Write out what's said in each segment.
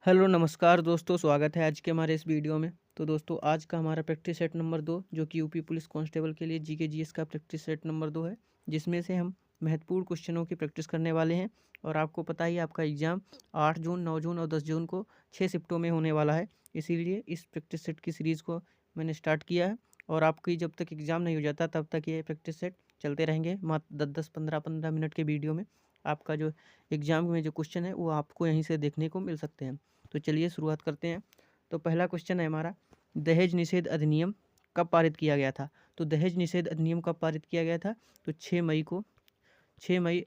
Hello नमस्कार दोस्तों, स्वागत है आज के हमारे इस वीडियो में। तो दोस्तों आज का हमारा प्रैक्टिस सेट नंबर 2 जो कि यूपी पुलिस कांस्टेबल के लिए जीके जीएस का प्रैक्टिस सेट नंबर 2 है, जिसमें से हम महत्वपूर्ण क्वेश्चनों की प्रैक्टिस करने वाले हैं। और आपको पता ही है आपका एग्ज़ाम 8 जून, 9 जून और 10 जून को 6 शिफ्टों में होने वाला है। इसीलिए इस प्रैक्टिस सेट की सीरीज़ को मैंने स्टार्ट किया है और आपकी जब तक एग्ज़ाम नहीं हो जाता तब तक ये प्रैक्टिस सेट चलते रहेंगे। मात्र 10-10, 15-15 मिनट के वीडियो में आपका जो एग्ज़ाम में जो क्वेश्चन है वो आपको यहीं से देखने को मिल सकते हैं। तो चलिए शुरुआत करते हैं। तो पहला क्वेश्चन है हमारा, दहेज निषेध अधिनियम कब पारित किया गया था? तो दहेज निषेध अधिनियम कब पारित किया गया था? तो 6 मई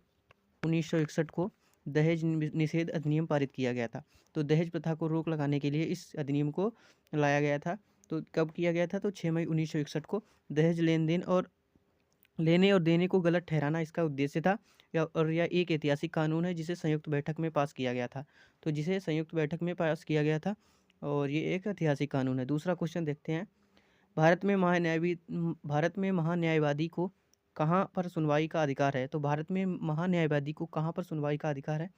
1961 को दहेज निषेध अधिनियम पारित किया गया था। तो दहेज प्रथा को रोक लगाने के लिए इस अधिनियम को लाया गया था। तो कब किया गया था? तो 6 मई 1961 को। दहेज लेने और देने को गलत ठहराना इसका उद्देश्य था। यह एक ऐतिहासिक कानून है जिसे संयुक्त बैठक में पास किया गया था। तो जिसे संयुक्त बैठक में पास किया गया था और ये एक ऐतिहासिक कानून है। दूसरा क्वेश्चन देखते हैं, भारत में महान्यायवादी को कहाँ पर सुनवाई का अधिकार है? तो भारत में महान्यायवादी को कहाँ पर सुनवाई का अधिकार है?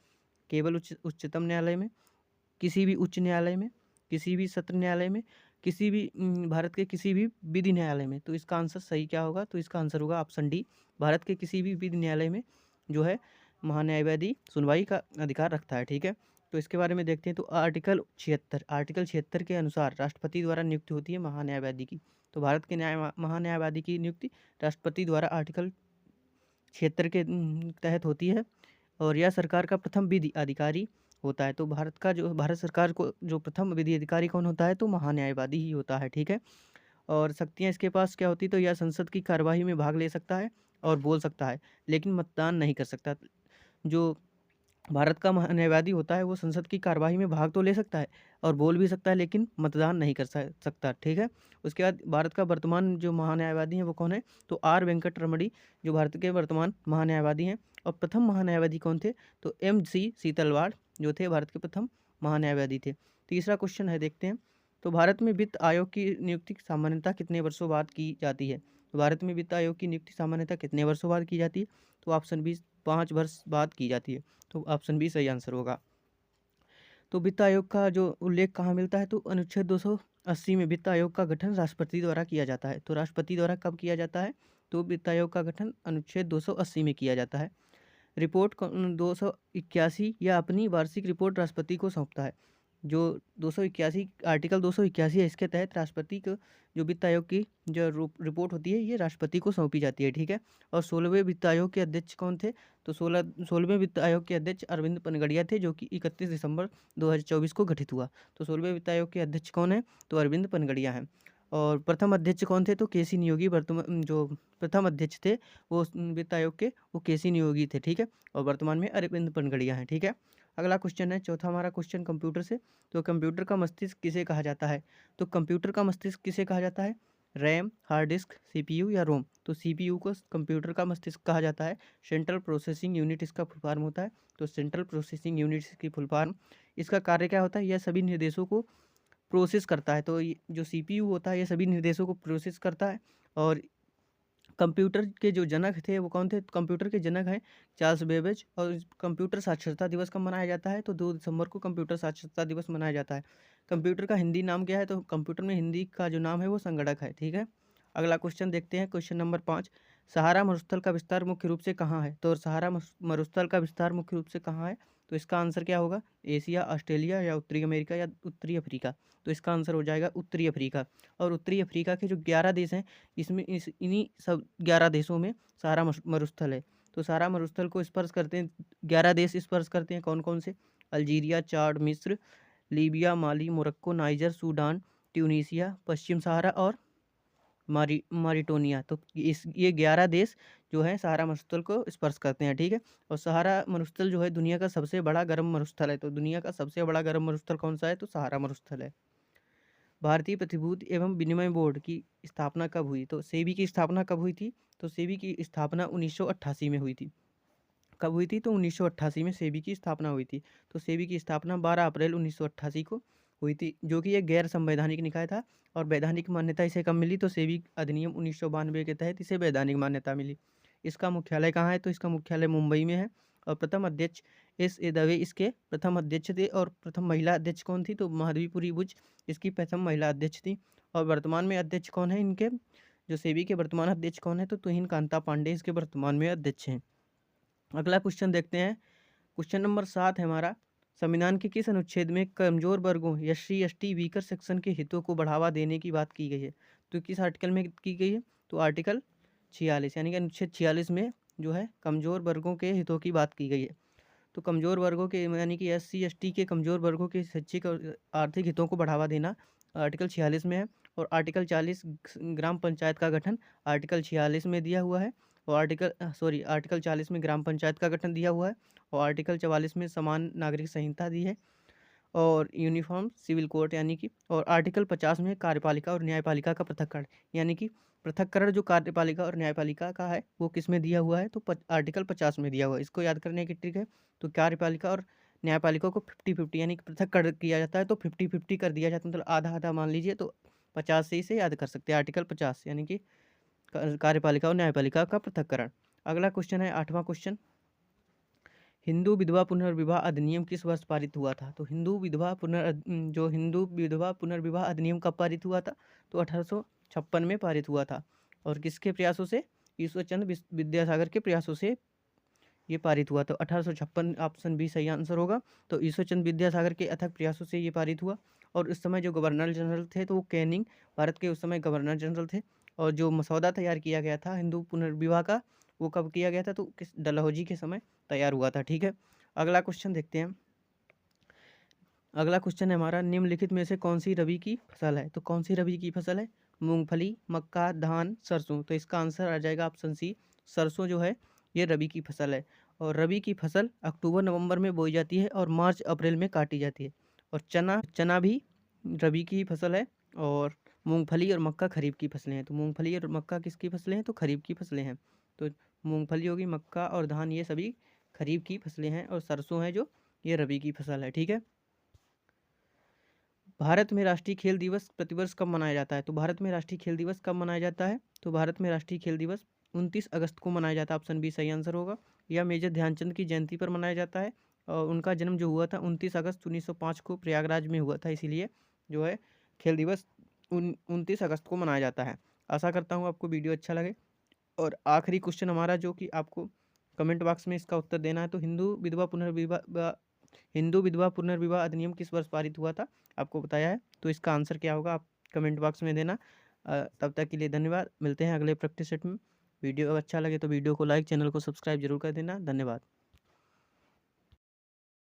केवल उच्चतम न्यायालय में, किसी भी उच्च न्यायालय में, किसी भी सत्र न्यायालय में, किसी भी भारत के किसी भी विधि न्यायालय में। तो इसका आंसर सही क्या होगा? तो इसका आंसर होगा ऑप्शन डी, भारत के किसी भी विधि न्यायालय में जो है महान्यायवादी सुनवाई का अधिकार रखता है। ठीक है, तो इसके बारे में देखते हैं। तो आर्टिकल 76 के अनुसार राष्ट्रपति द्वारा नियुक्ति होती है महान्यायवादी की। तो भारत के महान्यायवादी की नियुक्ति राष्ट्रपति द्वारा आर्टिकल 76 के तहत होती है और यह सरकार का प्रथम विधि अधिकारी होता है। तो भारत सरकार को जो प्रथम विधि अधिकारी कौन होता है? तो महान्यायवादी ही होता है। ठीक है, और शक्तियाँ इसके पास क्या होती? तो यह संसद की कार्यवाही में भाग ले सकता है और बोल सकता है, लेकिन मतदान नहीं कर सकता। जो भारत का महान्यायवादी होता है वो संसद की कार्यवाही में भाग तो ले सकता है और बोल भी सकता है, लेकिन मतदान नहीं कर सकता। ठीक है, उसके बाद भारत का वर्तमान जो महान्यायवादी हैं वो कौन है? तो आर वेंकट रमणी जो भारत के वर्तमान महान्यायवादी हैं। और प्रथम महान्यायवादी कौन थे? तो MC सीतलवाड़ जो थे भारत के प्रथम महान्यायवादी थे। तीसरा क्वेश्चन है, देखते हैं। तो भारत में वित्त आयोग की नियुक्ति सामान्यतः कितने वर्षों बाद की जाती है? तो भारत में वित्त आयोग की नियुक्ति सामान्यतः कितने वर्षों बाद की जाती है? तो ऑप्शन बी 5 वर्ष बाद की जाती है। तो ऑप्शन बी सही आंसर होगा। तो वित्त आयोग का जो उल्लेख कहाँ मिलता है? तो अनुच्छेद 280 में वित्त आयोग का गठन राष्ट्रपति द्वारा किया जाता है। तो राष्ट्रपति द्वारा कब किया जाता है? तो वित्त आयोग का गठन अनुच्छेद 280 में किया जाता है। रिपोर्ट 281 या अपनी वार्षिक रिपोर्ट राष्ट्रपति को सौंपता है। जो 281 आर्टिकल 281 है, इसके तहत राष्ट्रपति को जो वित्त आयोग की जो रिपोर्ट होती है ये राष्ट्रपति को सौंपी जाती है। ठीक है, और 16वें वित्त आयोग के अध्यक्ष कौन थे? तो 16वें वित्त आयोग के अध्यक्ष अरविंद पनगड़िया थे, जो कि 31 दिसंबर 2024 को गठित हुआ। तो 16वें वित्त आयोग के अध्यक्ष कौन है? तो अरविंद पनगड़िया हैं। और प्रथम अध्यक्ष कौन थे? तो केसी नियोगी वर्तमान जो प्रथम अध्यक्ष थे वो वित्त आयोग के, वो केसी नियोगी थे। ठीक है, और वर्तमान में अरविंद पनगड़िया हैं। ठीक है, अगला क्वेश्चन है, चौथा हमारा क्वेश्चन कंप्यूटर से। तो कंप्यूटर का मस्तिष्क किसे कहा जाता है? तो कंप्यूटर का मस्तिष्क किसे कहा जाता है? रैम, हार्ड डिस्क, CPU या रोम? तो CPU को कंप्यूटर का मस्तिष्क कहा जाता है। सेंट्रल प्रोसेसिंग यूनिट इसका फुल फॉर्म होता है। तो सेंट्रल प्रोसेसिंग यूनिट की फुल फॉर्म, इसका कार्य क्या होता है? यह सभी निर्देशों को प्रोसेस करता है। तो ये जो CPU होता है ये सभी निर्देशों को प्रोसेस करता है। और कंप्यूटर के जो जनक थे वो कौन थे? कंप्यूटर के जनक हैं चार्ल्स बेबेज। और कंप्यूटर साक्षरता दिवस कब मनाया जाता है? तो 2 दिसंबर को कंप्यूटर साक्षरता दिवस मनाया जाता है। कंप्यूटर का हिंदी नाम क्या है? तो कंप्यूटर में हिंदी का जो नाम है वो संगणक है। ठीक है, अगला क्वेश्चन देखते हैं, क्वेश्चन नंबर 5। सहारा मरुस्थल का विस्तार मुख्य रूप से कहाँ है? तो सहारा मरुस्थल का विस्तार मुख्य रूप से कहाँ है? तो इसका आंसर क्या होगा? एशिया, ऑस्ट्रेलिया या उत्तरी अमेरिका या उत्तरी अफ्रीका? तो इसका आंसर हो जाएगा उत्तरी अफ्रीका। और उत्तरी अफ्रीका के जो 11 देश हैं इसमें इन्हीं सब 11 देशों में सहारा मरुस्थल है। तो सहारा मरुस्थल को स्पर्श करते हैं 11 देश स्पर्श करते हैं, कौन कौन से? अल्जीरिया, चाड, मिस्र, लीबिया, माली, मोरक्को, नाइजर, सूडान, ट्यूनीसिया, पश्चिम सहारा और मारिटोनिया। तो ये 11 देश जो है सहारा मरुस्थल को स्पर्श करते हैं। ठीक है, और सहारा मरुस्थल जो है दुनिया का सबसे बड़ा गर्म मरुस्थल है। तो दुनिया का सबसे बड़ा गर्म मरुस्थल कौन सा है? तो सहारा मरुस्थल है। भारतीय प्रतिभूति एवं विनिमय बोर्ड की स्थापना कब हुई? तो सेबी की स्थापना कब हुई थी? तो सेबी की स्थापना 1988 में हुई थी। कब हुई थी? तो 1988 में सेबी की स्थापना हुई थी। तो सेबी की स्थापना 12 अप्रैल 1988 को हुई थी, जो कि एक गैर संवैधानिक निकाय था। और वैधानिक मान्यता इसे कब मिली? तो सेबी अधिनियम 1992 के तहत इसे वैधानिक मान्यता मिली। इसका मुख्यालय कहाँ है? तो इसका मुख्यालय मुंबई में है। और प्रथम अध्यक्ष S. A. दवे इसके प्रथम अध्यक्ष थे। और प्रथम महिला अध्यक्ष कौन थी? तो माधवीपुरी बुच इसकी प्रथम महिला अध्यक्ष थी। और वर्तमान में अध्यक्ष कौन है इनके? जो सेबी के वर्तमान अध्यक्ष कौन है? तो तुहिन कांता पांडे इसके वर्तमान में अध्यक्ष हैं। अगला क्वेश्चन देखते हैं। क्वेश्चन नंबर 7 है हमारा, संविधान के किस अनुच्छेद में कमजोर वर्गों SC ST वीकर सेक्शन के हितों को बढ़ावा देने की बात की गई है? तो किस आर्टिकल में की गई है? तो आर्टिकल 46 यानी कि अनुच्छेद 46 में जो है कमजोर वर्गों के हितों की बात की गई है। तो कमजोर वर्गों के यानी कि SC ST के कमजोर वर्गों के शैक्षिक और आर्थिक हितों को बढ़ावा देना आर्टिकल 46 में है। और आर्टिकल 40 ग्राम पंचायत का गठन आर्टिकल 46 में दिया हुआ है। और आर्टिकल 40 में ग्राम पंचायत का गठन दिया हुआ है। और आर्टिकल 44 में समान नागरिक संहिता दी है और यूनिफॉर्म सिविल कोड यानी कि, और आर्टिकल 50 में कार्यपालिका और न्यायपालिका का पृथक्करण यानी कि पृथक्करण जो कार्यपालिका और न्यायपालिका का है वो किस में दिया हुआ है? तो आर्टिकल 50 में दिया हुआ है। इसको याद करने की ट्रिक है, तो कार्यपालिका और न्यायपालिका को 50-50 यानी कि पृथक्करण किया जाता है तो 50-50 कर दिया जाता है, मतलब आधा आधा मान लीजिए। तो 50 से इसे याद कर सकते हैं, आर्टिकल 50 यानी कि कार्यपालिका और न्यायपालिका का पृथक्करण। अगला क्वेश्चन है 8वां क्वेश्चन, हिंदू विधवा पुनर्विवाह अधिनियम किस वर्ष पारित हुआ था? तो हिंदू विधवा पुनर्विवाह अधिनियम कब पारित हुआ था? तो 1856 में पारित हुआ था। और किसके प्रयासों से? ईश्वरचंद्र विद्यासागर के प्रयासों से ये पारित हुआ। तो 1856 ऑप्शन बी सही आंसर होगा। तो ईश्वरचंद्र विद्यासागर के अथक प्रयासों से ये पारित हुआ। और उस समय जो गवर्नर जनरल थे तो वो कैनिंग भारत के उस समय गवर्नर जनरल थे। और जो मसौदा तैयार किया गया था हिंदू पुनर्विवाह का वो कब किया गया था? तो किस डलहौजी के समय तैयार हुआ था। ठीक है, अगला क्वेश्चन देखते हैं। अगला क्वेश्चन है हमारा, निम्नलिखित में से कौन सी रबी की फसल है? तो कौन सी रबी की फसल है? मूंगफली, मक्का, धान, सरसों। तो इसका आंसर आ जाएगा ऑप्शन सी, सरसों जो है ये रबी की फसल है। और रबी की फसल अक्टूबर नवंबर में बोई जाती है और मार्च अप्रैल में काटी जाती है। और चना भी रबी की फसल है। और मूंगफली और मक्का खरीफ की फसलें हैं। तो मूंगफली और मक्का किसकी फसलें हैं? तो खरीफ की फसलें हैं। तो मूंगफली होगी, मक्का और धान ये सभी खरीफ की फसलें हैं। और सरसों है जो ये रबी की फसल है। ठीक है, भारत में राष्ट्रीय खेल दिवस प्रतिवर्ष कब मनाया जाता है? तो भारत में राष्ट्रीय खेल दिवस कब मनाया जाता है? तो भारत में राष्ट्रीय खेल दिवस 29 अगस्त को मनाया जाता है। ऑप्शन बी सही आंसर होगा। यह मेजर ध्यानचंद की जयंती पर मनाया जाता है। और उनका जन्म जो हुआ था 29 अगस्त 1905 को प्रयागराज में हुआ था, इसीलिए जो है खेल दिवस 29 अगस्त को मनाया जाता है। आशा करता हूँ आपको वीडियो अच्छा लगे। और आखिरी क्वेश्चन हमारा जो कि आपको कमेंट बॉक्स में इसका उत्तर देना है, तो हिंदू विधवा पुनर्विवाह अधिनियम किस वर्ष पारित हुआ था? आपको बताया है, तो इसका आंसर क्या होगा आप कमेंट बॉक्स में देना। तब तक के लिए धन्यवाद। मिलते हैं अगले प्रैक्टिस सेट में। वीडियो अच्छा लगे तो वीडियो को लाइक, चैनल को सब्सक्राइब जरूर कर देना। धन्यवाद।